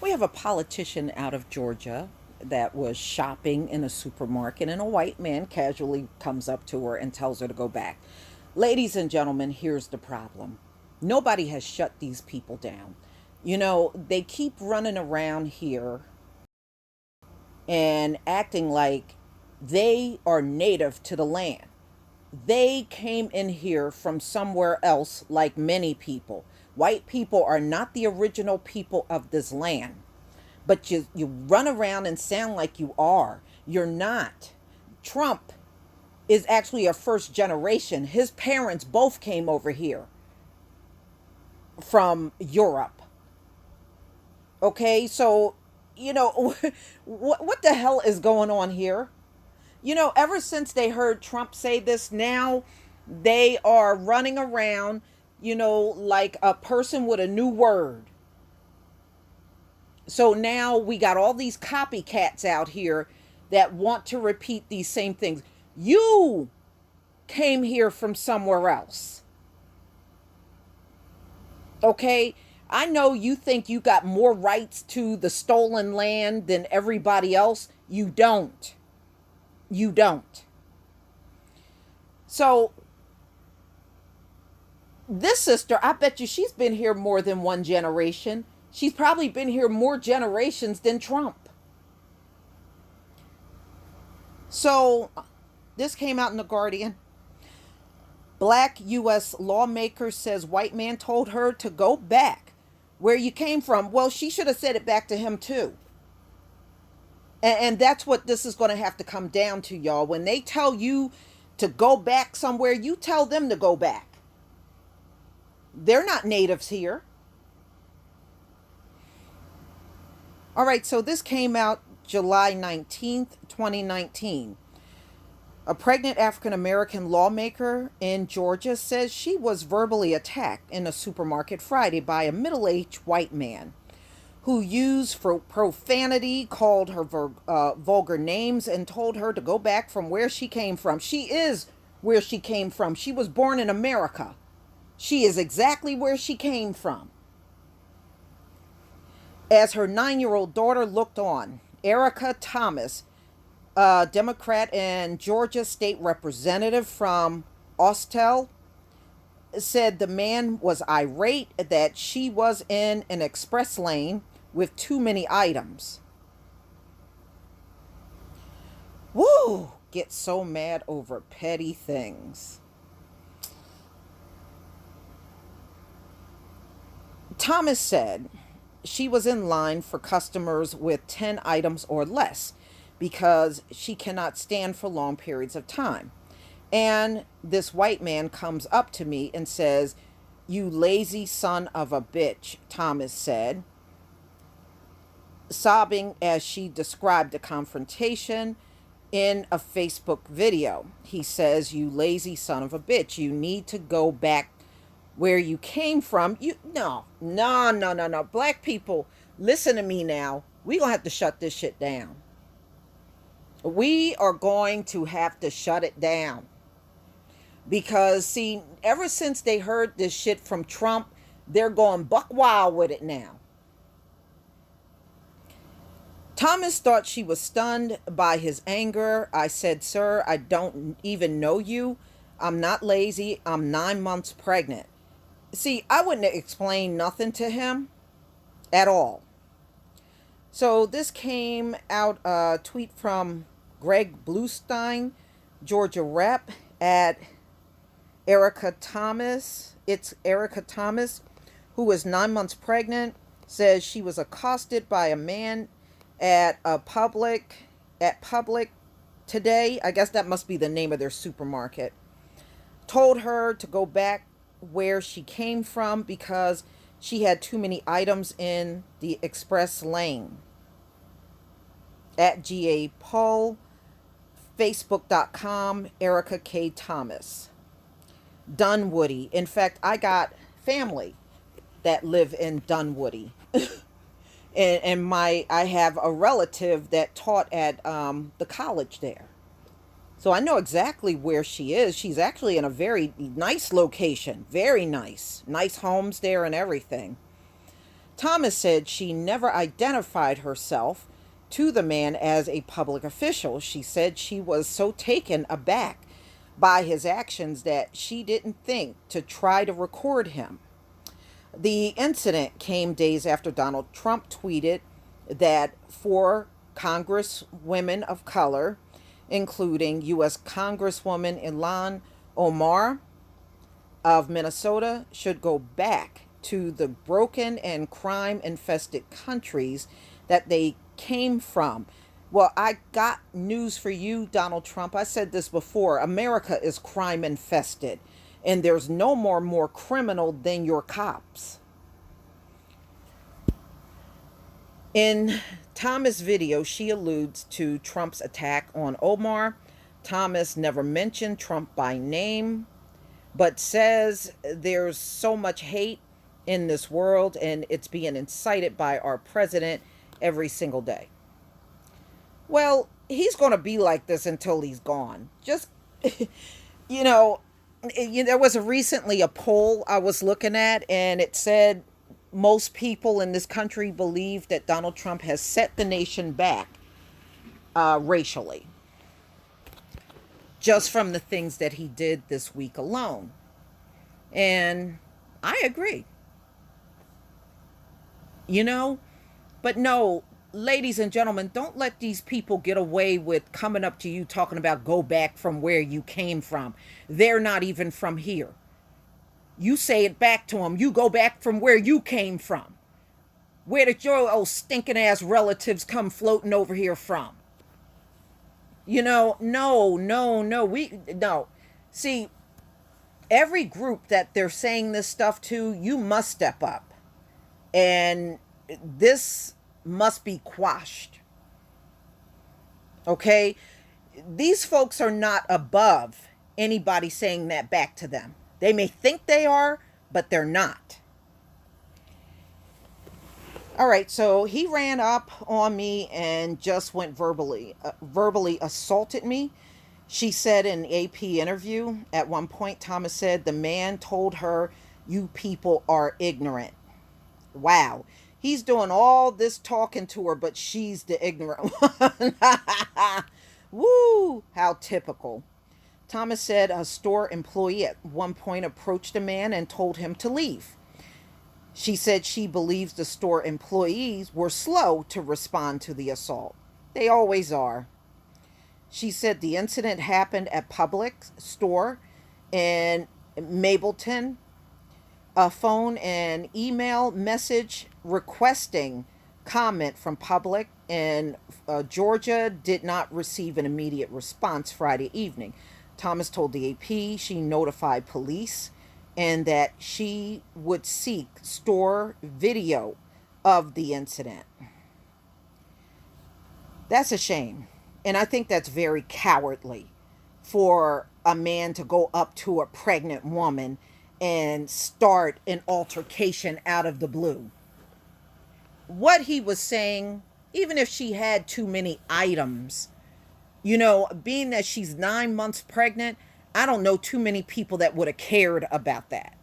We have a politician out of Georgia that was shopping in a supermarket, and a white man casually comes up to her and tells her to go back. Ladies and gentlemen, here's the problem. Nobody has shut these people down. They keep running around here and acting like they are native to the land. They came in here from somewhere else, like many people. White people are not the original people of this land. But you run around and sound like you are. You're not. Trump is actually a first generation. His parents both came over here from Europe. Okay, so, what the hell is going on here? Ever since they heard Trump say this, now they are running around, like a person with a new word. So now we got all these copycats out here that want to repeat these same things. You came here from somewhere else. Okay? I know you think you got more rights to the stolen land than everybody else. You don't. You don't. So, this sister, I bet you she's been here more than one generation. She's probably been here more generations than Trump. So, this came out in The Guardian. Black U.S. lawmaker says white man told her to go back where you came from. Well, she should have said it back to him too. And that's what this is going to have to come down to, y'all. When they tell you to go back somewhere, you tell them to go back. They're not natives here. All right, so this came out July 19th, 2019. A pregnant African-American lawmaker in Georgia says she was verbally attacked in a supermarket Friday by a middle-aged white man who used profanity, called her vulgar names, and told her to go back from where she came from. She is where she came from. She was born in America. She is exactly where she came from. As her 9-year-old daughter looked on, Erica Thomas, a Democrat and Georgia state representative from Austell, said the man was irate that she was in an express lane with too many items. Woo! Get so mad over petty things. Thomas said she was in line for customers with 10 items or less because she cannot stand for long periods of time. And this white man comes up to me and says, "You lazy son of a bitch," Thomas said, sobbing as she described the confrontation in a Facebook video. He says, "You lazy son of a bitch. You need to go back where you came from." No. Black people, listen to me now. We're going to have to shut this shit down. We are going to have to shut it down. Because, see, ever since they heard this shit from Trump, they're going buck wild with it now. Thomas thought she was stunned by his anger. I said, "Sir, I don't even know you. I'm not lazy. I'm 9 months pregnant." See, I wouldn't explain nothing to him at all. So this came out a tweet from Greg Bluestein, Georgia rep, at Erica Thomas. It's Erica Thomas, who was 9 months pregnant, says she was accosted by a man at Public today. I guess that must be the name of their supermarket. Told her to go back where she came from because she had too many items in the express lane. At GA Poll, Facebook.com, Erica K. Thomas. Dunwoody. In fact, I got family that live in Dunwoody. and I have a relative that taught at the college there. So I know exactly where she is. She's actually in a very nice location. Very nice. Nice homes there and everything. Thomas said she never identified herself to the man as a public official. She said she was so taken aback by his actions that she didn't think to try to record him. The incident came days after Donald Trump tweeted that four Congresswomen of color, including U.S. Congresswoman Ilhan Omar of Minnesota, should go back to the broken and crime infested countries that they came from. Well, I got news for you, Donald Trump. I said this before. America is crime infested, and there's no more criminal than your cops. In Thomas' video, she alludes to Trump's attack on Omar. Thomas never mentioned Trump by name, but says there's so much hate in this world and it's being incited by our president every single day. Well, he's going to be like this until he's gone. Just, you know, there was recently a poll I was looking at, and it said most people in this country believe that Donald Trump has set the nation back racially, just from the things that he did this week alone. And I agree. But no, ladies and gentlemen, don't let these people get away with coming up to you talking about go back from where you came from. They're not even from here. You say it back to them. You go back from where you came from. Where did your old stinking ass relatives come floating over here from? No. See, every group that they're saying this stuff to, you must step up. And this must be quashed. Okay? These folks are not above anybody saying that back to them. They may think they are, but they're not. All right, so he ran up on me and just went verbally assaulted me. She said in an AP interview, at one point, Thomas said, the man told her, you people are ignorant. Wow. He's doing all this talking to her, but she's the ignorant one. Woo, how typical. Thomas said a store employee at one point approached a man and told him to leave. She said she believes the store employees were slow to respond to the assault. They always are. She said the incident happened at Publix store in Mableton. A phone and email message requesting comment from Publix in Georgia did not receive an immediate response Friday evening. Thomas told the AP she notified police and that she would seek store video of the incident. That's a shame. And I think that's very cowardly for a man to go up to a pregnant woman and start an altercation out of the blue. What he was saying, even if she had too many items, being that she's 9 months pregnant, I don't know too many people that would have cared about that.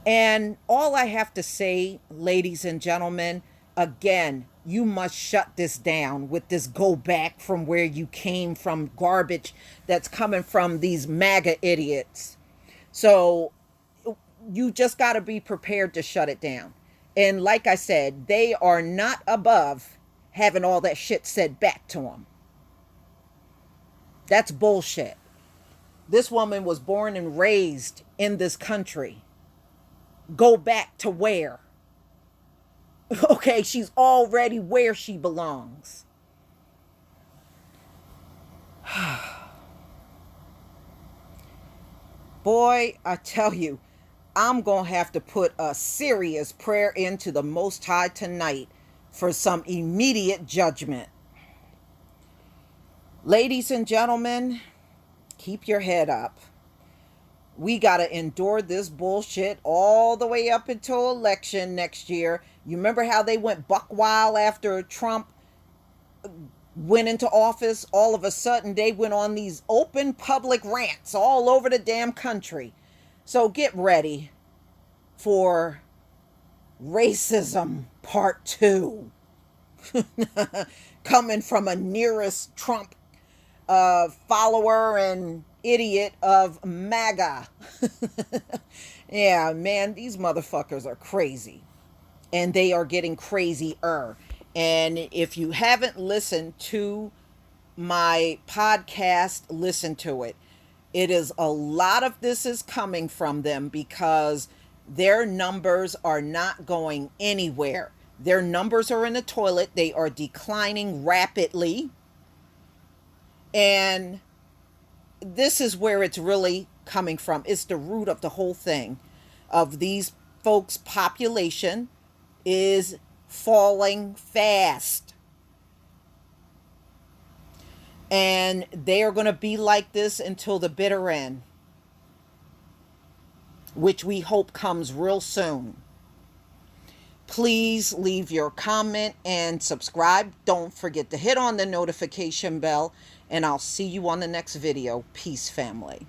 And all I have to say, ladies and gentlemen, again, you must shut this down with this go back from where you came from garbage that's coming from these MAGA idiots. So you just got to be prepared to shut it down. And like I said, they are not above having all that shit said back to them. That's bullshit. This woman was born and raised in this country. Go back to where? Okay, she's already where she belongs. Boy, I tell you, I'm going to have to put a serious prayer into the Most High tonight for some immediate judgment. Ladies and gentlemen, keep your head up. We got to endure this bullshit all the way up until election next year. You remember how they went buck wild after Trump went into office? All of a sudden, they went on these open public rants all over the damn country. So get ready for Racism Part 2. Coming from a nearest Trump follower and idiot of MAGA. Yeah, man, these motherfuckers are crazy. And they are getting crazier. And if you haven't listened to my podcast, listen to it. It is a lot of this is coming from them because their numbers are not going anywhere. Their numbers are in the toilet. They are declining rapidly. And this is where it's really coming from. It's the root of the whole thing. Of these folks' population is falling fast. And they are going to be like this until the bitter end, which we hope comes real soon. Please leave your comment and subscribe. Don't forget to hit on the notification bell, and I'll see you on the next video. Peace, family.